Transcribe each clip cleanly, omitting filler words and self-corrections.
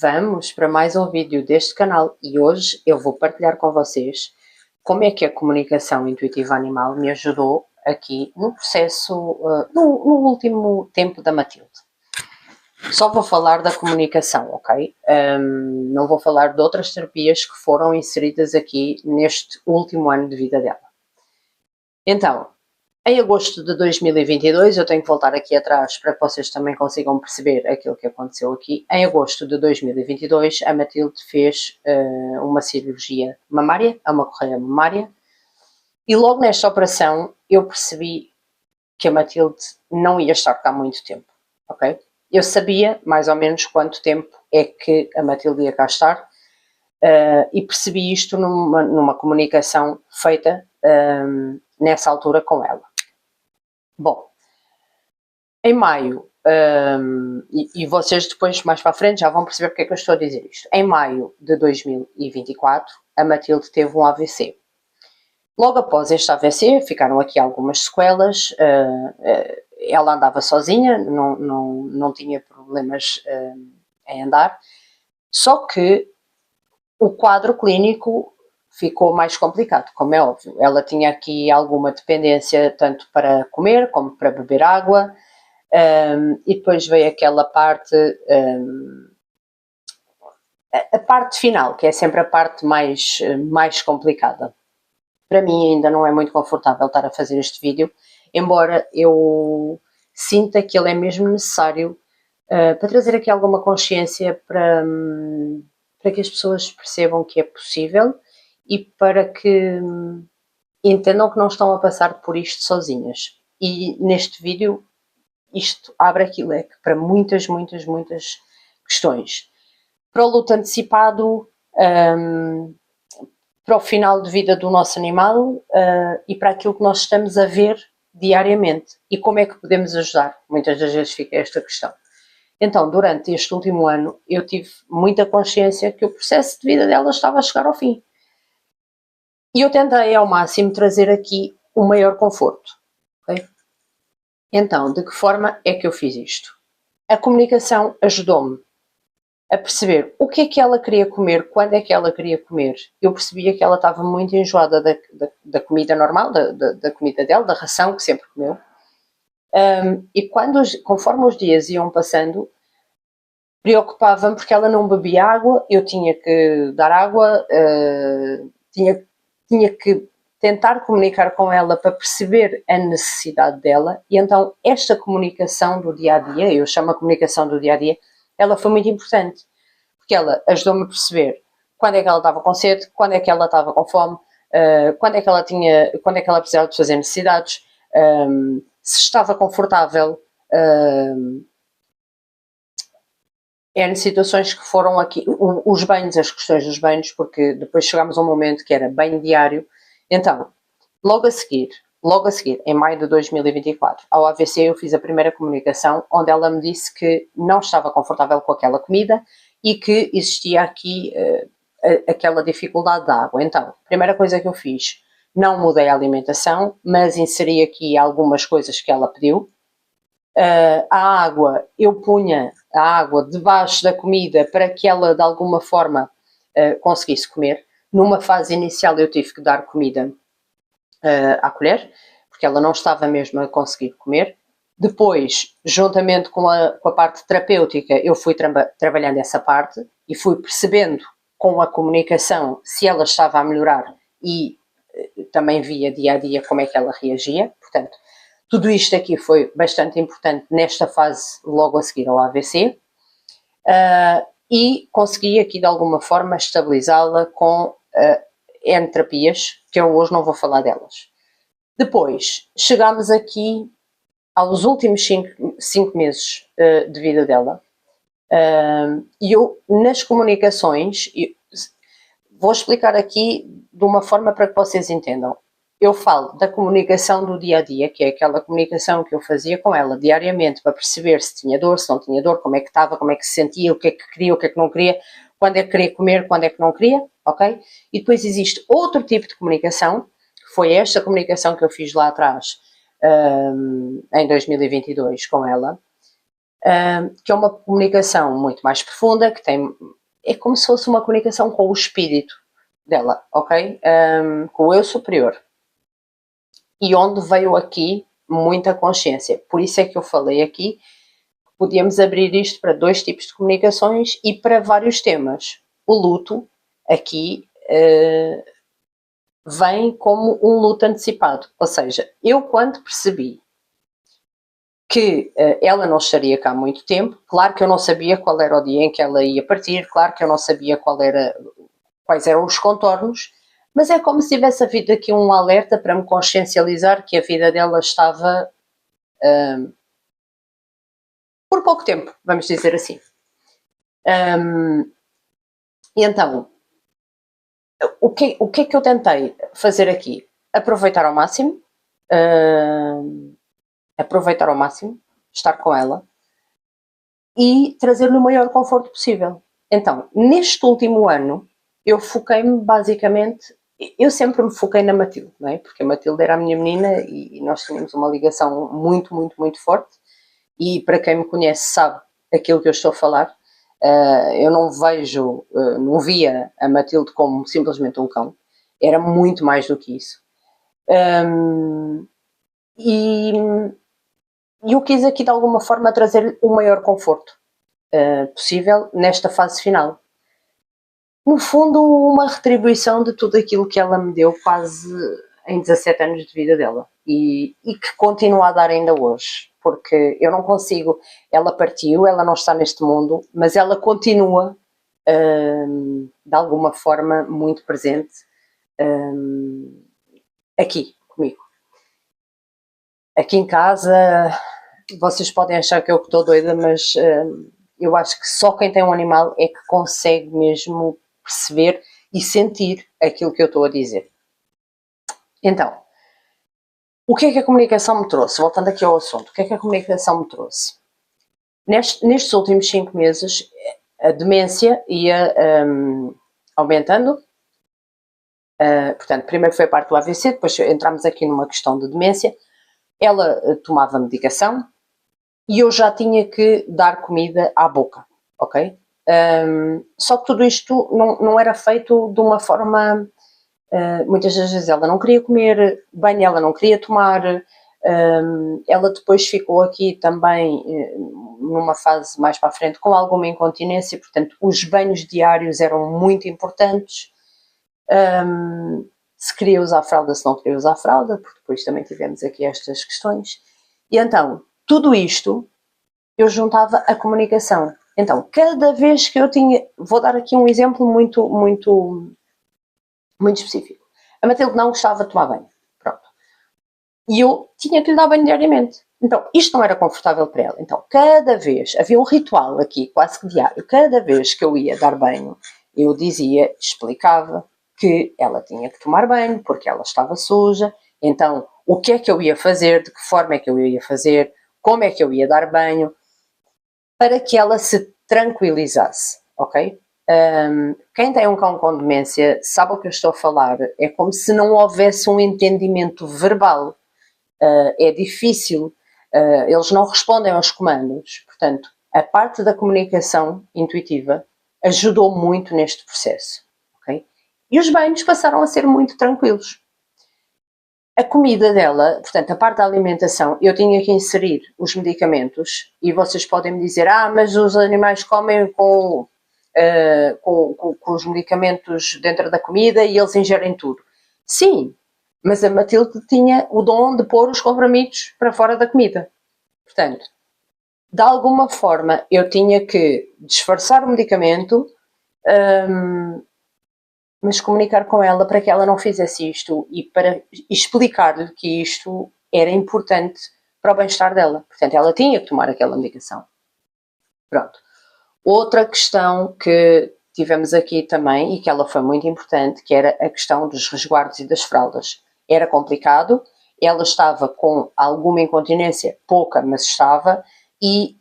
Vamos para mais um vídeo deste canal e hoje eu vou partilhar com vocês como é que a comunicação intuitiva animal me ajudou aqui no processo, no último tempo da Matilde. Só vou falar da comunicação, ok? Não vou falar de outras terapias que foram inseridas aqui neste último ano de vida dela. Então, em agosto de 2022, eu tenho que voltar aqui atrás para que vocês também consigam perceber aquilo que aconteceu aqui. Em agosto de 2022, a Matilde fez uma cirurgia mamária, uma correia mamária, e logo nesta operação eu percebi que a Matilde não ia estar cá muito tempo, ok? Eu sabia mais ou menos quanto tempo é que a Matilde ia cá estar e percebi isto numa comunicação feita nessa altura com ela. Bom, em maio, e vocês depois mais para a frente já vão perceber porque é que eu estou a dizer isto. Em maio de 2024, a Matilde teve um AVC. Logo após este AVC, ficaram aqui algumas sequelas. Ela andava sozinha, não tinha problemas em andar, só que o quadro clínico ficou mais complicado, como é óbvio. Ela tinha aqui alguma dependência tanto para comer como para beber água, e depois veio aquela parte, a parte final, que é sempre a parte mais complicada. Para mim ainda não é muito confortável estar a fazer este vídeo, embora eu sinta que ele é mesmo necessário para trazer aqui alguma consciência para que as pessoas percebam que é possível e para que entendam que não estão a passar por isto sozinhas. E neste vídeo isto abre aqui leque para muitas questões. Para o luto antecipado, para o final de vida do nosso animal e para aquilo que nós estamos a ver diariamente e como é que podemos ajudar. Muitas das vezes fica esta questão. Então, durante este último ano, eu tive muita consciência que o processo de vida dela estava a chegar ao fim. E eu tentei ao máximo trazer aqui o maior conforto. Okay? Então, de que forma é que eu fiz isto? A comunicação ajudou-me a perceber o que é que ela queria comer, quando é que ela queria comer. Eu percebia que ela estava muito enjoada da comida normal, da comida dela, da ração que sempre comeu. E conforme os dias iam passando, preocupava-me porque ela não bebia água, eu tinha que dar água, tinha que tentar comunicar com ela para perceber a necessidade dela, e então esta comunicação do dia-a-dia, eu chamo a comunicação do dia-a-dia, ela foi muito importante, porque ela ajudou-me a perceber quando é que ela estava com sede, quando é que ela estava com fome, quando é que ela precisava de fazer necessidades, se estava confortável, em situações que foram aqui, os banhos, as questões dos banhos, porque depois chegámos a um momento que era banho diário. Então, logo a seguir, em maio de 2024, ao AVC eu fiz a primeira comunicação onde ela me disse que não estava confortável com aquela comida e que existia aqui aquela dificuldade da água. Então, a primeira coisa que eu fiz, não mudei a alimentação, mas inseri aqui algumas coisas que ela pediu. A água, eu punha a água debaixo da comida para que ela de alguma forma conseguisse comer. Numa fase inicial eu tive que dar comida à colher, porque ela não estava mesmo a conseguir comer. Depois, juntamente com a parte terapêutica, eu fui trabalhando essa parte e fui percebendo com a comunicação se ela estava a melhorar e também via dia a dia como é que ela reagia. Portanto, tudo isto aqui foi bastante importante nesta fase logo a seguir ao AVC e consegui aqui de alguma forma estabilizá-la com N terapias, que eu hoje não vou falar delas. Depois, chegámos aqui aos últimos 5 meses de vida dela e eu, nas comunicações, vou explicar aqui de uma forma para que vocês entendam. Eu falo da comunicação do dia-a-dia, que é aquela comunicação que eu fazia com ela diariamente para perceber se tinha dor, se não tinha dor, como é que estava, como é que se sentia, o que é que queria, o que é que não queria, quando é que queria comer, quando é que não queria, ok? E depois existe outro tipo de comunicação, que foi esta comunicação que eu fiz lá atrás, em 2022 com ela, que é uma comunicação muito mais profunda, que tem, é como se fosse uma comunicação com o espírito dela, ok? Com o eu superior. E onde veio aqui muita consciência. Por isso é que eu falei aqui, podíamos abrir isto para 2 tipos de comunicações e para vários temas. O luto, aqui, vem como um luto antecipado. Ou seja, eu quando percebi que ela não estaria cá há muito tempo, claro que eu não sabia qual era o dia em que ela ia partir, claro que eu não sabia quais eram os contornos, mas é como se tivesse havido aqui um alerta para me consciencializar que a vida dela estava por pouco tempo, vamos dizer assim. E então, o que é que eu tentei fazer aqui? Aproveitar ao máximo, estar com ela e trazer-lhe o maior conforto possível. Então, neste último ano, eu foquei-me basicamente, eu sempre me foquei na Matilde, não é? Porque a Matilde era a minha menina e nós tínhamos uma ligação muito, muito, muito forte, e para quem me conhece sabe aquilo que eu estou a falar. Eu não não via a Matilde como simplesmente um cão, era muito mais do que isso. E eu quis aqui de alguma forma trazer o maior conforto possível nesta fase final. No fundo, uma retribuição de tudo aquilo que ela me deu quase em 17 anos de vida dela e que continua a dar ainda hoje, porque eu não consigo, ela partiu, ela não está neste mundo, mas ela continua de alguma forma muito presente aqui comigo. Aqui em casa, vocês podem achar que eu estou doida, mas eu acho que só quem tem um animal é que consegue mesmo perceber e sentir aquilo que eu estou a dizer. Então, o que é que a comunicação me trouxe? Voltando aqui ao assunto, o que é que a comunicação me trouxe? Nestes últimos 5 meses, a demência ia aumentando. Portanto, primeiro foi a parte do AVC, depois entramos aqui numa questão de demência. Ela tomava medicação e eu já tinha que dar comida à boca, ok? Só que tudo isto não era feito de uma forma... muitas das vezes ela não queria comer bem, ela não queria tomar. Ela depois ficou aqui também numa fase mais para a frente com alguma incontinência, portanto os banhos diários eram muito importantes. Se queria usar fralda, se não queria usar fralda, porque depois também tivemos aqui estas questões. E então, tudo isto eu juntava a comunicação. Então, cada vez que eu tinha... Vou dar aqui um exemplo muito, muito, muito específico. A Matilde não gostava de tomar banho. Pronto. E eu tinha que lhe dar banho diariamente. Então, isto não era confortável para ela. Então, cada vez... Havia um ritual aqui, quase que diário. Cada vez que eu ia dar banho, eu dizia, explicava que ela tinha que tomar banho, porque ela estava suja. Então, o que é que eu ia fazer, de que forma é que eu ia fazer, como é que eu ia dar banho, para que ela se tranquilizasse, ok? Quem tem um cão com demência sabe o que eu estou a falar. É como se não houvesse um entendimento verbal. É difícil, eles não respondem aos comandos. Portanto, a parte da comunicação intuitiva ajudou muito neste processo. Okay? E os banhos passaram a ser muito tranquilos. A comida dela, portanto, a parte da alimentação, eu tinha que inserir os medicamentos e vocês podem me dizer, mas os animais comem com os medicamentos dentro da comida e eles ingerem tudo. Sim, mas a Matilde tinha o dom de pôr os comprimidos para fora da comida. Portanto, de alguma forma, eu tinha que disfarçar o medicamento, mas comunicar com ela para que ela não fizesse isto e para explicar-lhe que isto era importante para o bem-estar dela. Portanto, ela tinha que tomar aquela medicação. Pronto. Outra questão que tivemos aqui também e que ela foi muito importante, que era a questão dos resguardos e das fraldas. Era complicado, ela estava com alguma incontinência, pouca, mas estava, e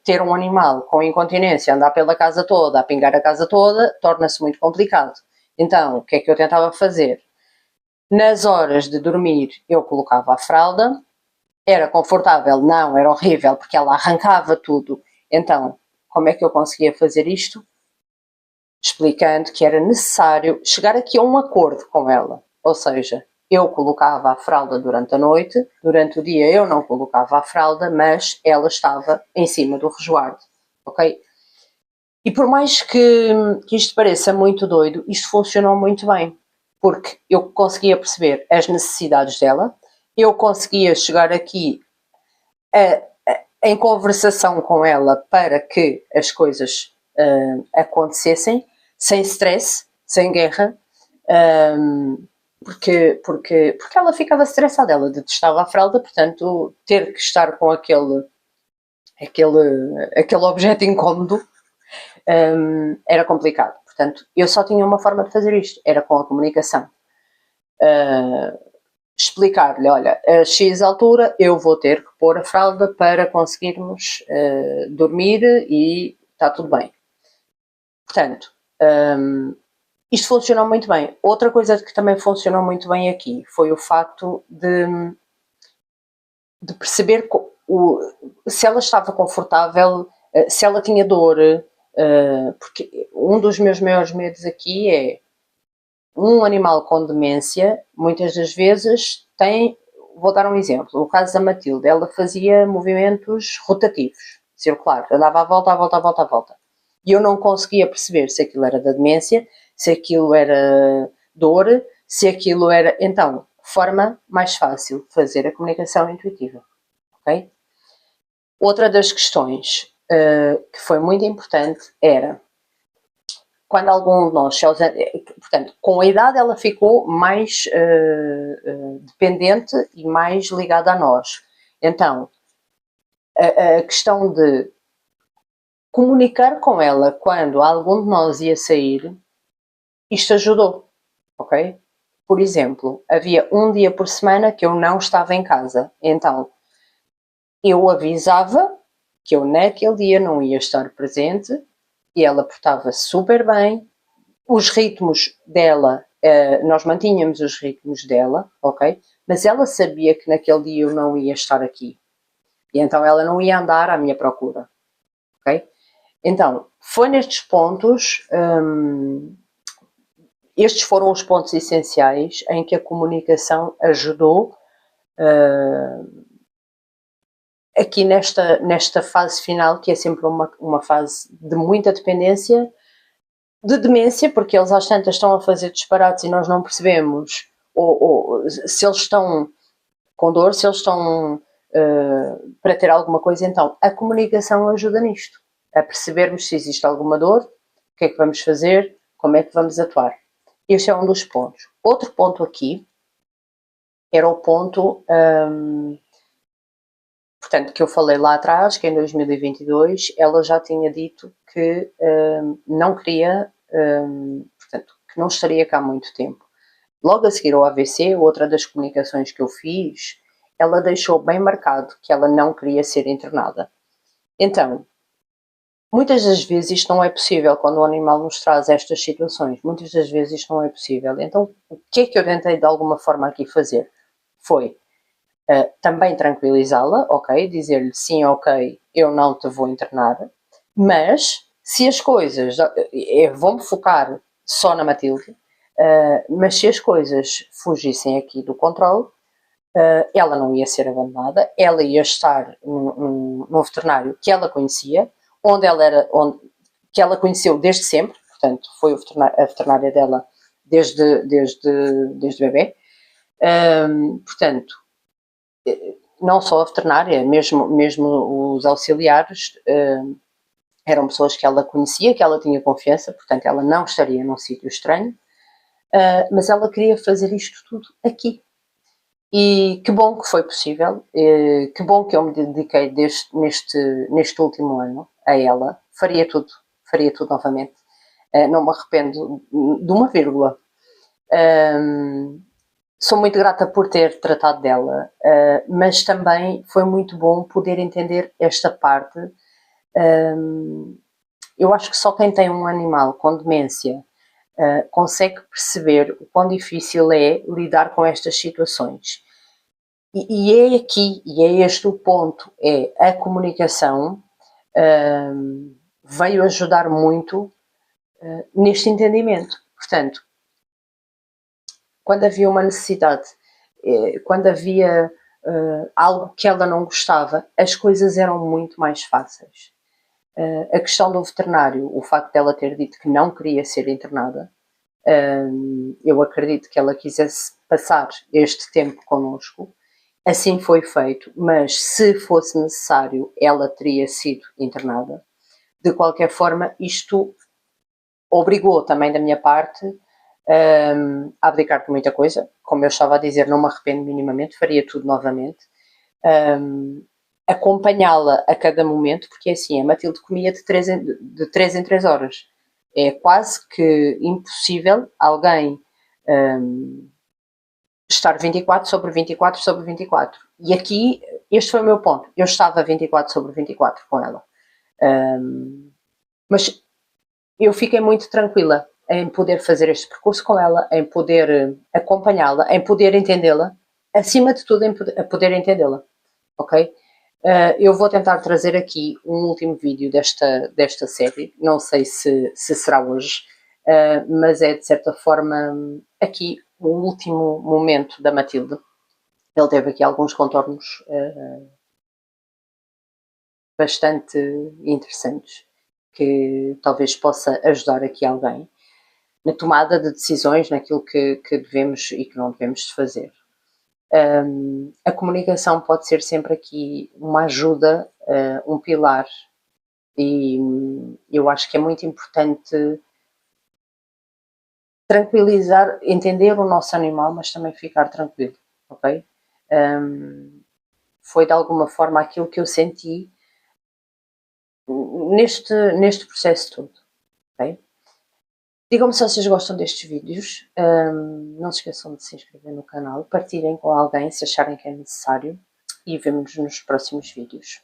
ter um animal com incontinência, andar pela casa toda, a pingar a casa toda, torna-se muito complicado. Então, o que é que eu tentava fazer? Nas horas de dormir, eu colocava a fralda, Era confortável? Não, era horrível, porque ela arrancava tudo. Então, como é que eu conseguia fazer isto? Explicando que era necessário chegar aqui a um acordo com ela. Ou seja, eu colocava a fralda durante a noite, durante o dia eu não colocava a fralda, mas ela estava em cima do resguardo, ok? E por mais que isto pareça muito doido, isto funcionou muito bem, porque eu conseguia perceber as necessidades dela, eu conseguia chegar aqui em conversação com ela para que as coisas acontecessem, sem stress, sem guerra, porque ela ficava estressada, ela detestava a fralda, portanto, ter que estar com aquele objeto incómodo era complicado. Portanto, eu só tinha uma forma de fazer isto, era com a comunicação. Explicar-lhe, olha, a X altura eu vou ter que pôr a fralda para conseguirmos dormir e está tudo bem. Portanto, isto funcionou muito bem. Outra coisa que também funcionou muito bem aqui foi o facto de perceber se ela estava confortável, se ela tinha dor, porque um dos meus maiores medos aqui é um animal com demência, muitas das vezes tem, vou dar um exemplo, o caso da Matilde, ela fazia movimentos rotativos, circulares, andava à volta, à volta, à volta, à volta. E eu não conseguia perceber se aquilo era da demência, se aquilo era dor, se aquilo era... Então, forma mais fácil de fazer a comunicação intuitiva, ok? Outra das questões que foi muito importante era quando algum de nós, portanto, com a idade ela ficou mais dependente e mais ligada a nós. Então, a questão de comunicar com ela quando algum de nós ia sair, isto ajudou, ok? Por exemplo, havia um dia por semana que eu não estava em casa, então eu avisava que eu naquele dia não ia estar presente e ela portava super bem. Os ritmos dela, nós mantínhamos os ritmos dela, ok? Mas ela sabia que naquele dia eu não ia estar aqui. E então ela não ia andar à minha procura, ok? Então, foi nestes pontos, estes foram os pontos essenciais em que a comunicação ajudou aqui nesta fase final, que é sempre uma fase de muita dependência, de demência, porque eles às tantas estão a fazer disparates e nós não percebemos ou se eles estão com dor, se eles estão para ter alguma coisa. Então, a comunicação ajuda nisto, a percebermos se existe alguma dor, o que é que vamos fazer, como é que vamos atuar. Este é um dos pontos. Outro ponto aqui era o ponto, portanto, que eu falei lá atrás, que em 2022 ela já tinha dito que não queria, portanto, que não estaria cá há muito tempo. Logo a seguir ao AVC, outra das comunicações que eu fiz, ela deixou bem marcado que ela não queria ser internada. Então, muitas das vezes isto não é possível quando o animal nos traz estas situações. Muitas das vezes isto não é possível. Então, o que é que eu tentei de alguma forma aqui fazer? Foi também tranquilizá-la, ok? Dizer-lhe sim, ok, eu não te vou internar, mas se as coisas... vou-me focar só na Matilde, mas se as coisas fugissem aqui do controle, ela não ia ser abandonada, ela ia estar num veterinário que ela conhecia, que ela conheceu desde sempre, portanto, foi a veterinária dela desde bebê. Portanto, não só a veterinária, mesmo os auxiliares eram pessoas que ela conhecia, que ela tinha confiança, portanto, ela não estaria num sítio estranho, mas ela queria fazer isto tudo aqui. E que bom que foi possível, que bom que eu me dediquei neste último ano a ela. Faria tudo novamente. Não me arrependo de uma vírgula. Sou muito grata por ter tratado dela, mas também foi muito bom poder entender esta parte. Eu acho que só quem tem um animal com demência consegue perceber o quão difícil é lidar com estas situações. E é aqui, e é este o ponto, é a comunicação veio ajudar muito neste entendimento. Portanto, quando havia uma necessidade, quando havia algo que ela não gostava, as coisas eram muito mais fáceis. A questão do veterinário, o facto dela ter dito que não queria ser internada, eu acredito que ela quisesse passar este tempo connosco. Assim foi feito, mas se fosse necessário, ela teria sido internada. De qualquer forma, isto obrigou também da minha parte a abdicar de muita coisa. Como eu estava a dizer, não me arrependo minimamente, faria tudo novamente. Acompanhá-la a cada momento, porque assim, a Matilde comia de 3 em 3 horas. É quase que impossível alguém estar 24 sobre 24 sobre 24. E aqui, este foi o meu ponto. Eu estava 24 sobre 24 com ela. Mas eu fiquei muito tranquila em poder fazer este percurso com ela, em poder acompanhá-la, em poder entendê-la, acima de tudo, em poder entendê-la. Ok? Eu vou tentar trazer aqui um último vídeo desta série. Não sei se será hoje, mas é de certa forma aqui o último momento da Matilde. Ele teve aqui alguns contornos bastante interessantes que talvez possa ajudar aqui alguém na tomada de decisões, naquilo que devemos e que não devemos de fazer. A comunicação pode ser sempre aqui uma ajuda, um pilar, e eu acho que é muito importante tranquilizar, entender o nosso animal, mas também ficar tranquilo, ok? Foi de alguma forma aquilo que eu senti neste processo todo, ok? Digam-me se vocês gostam destes vídeos, não se esqueçam de se inscrever no canal, partilhem com alguém se acharem que é necessário e vemo-nos nos próximos vídeos.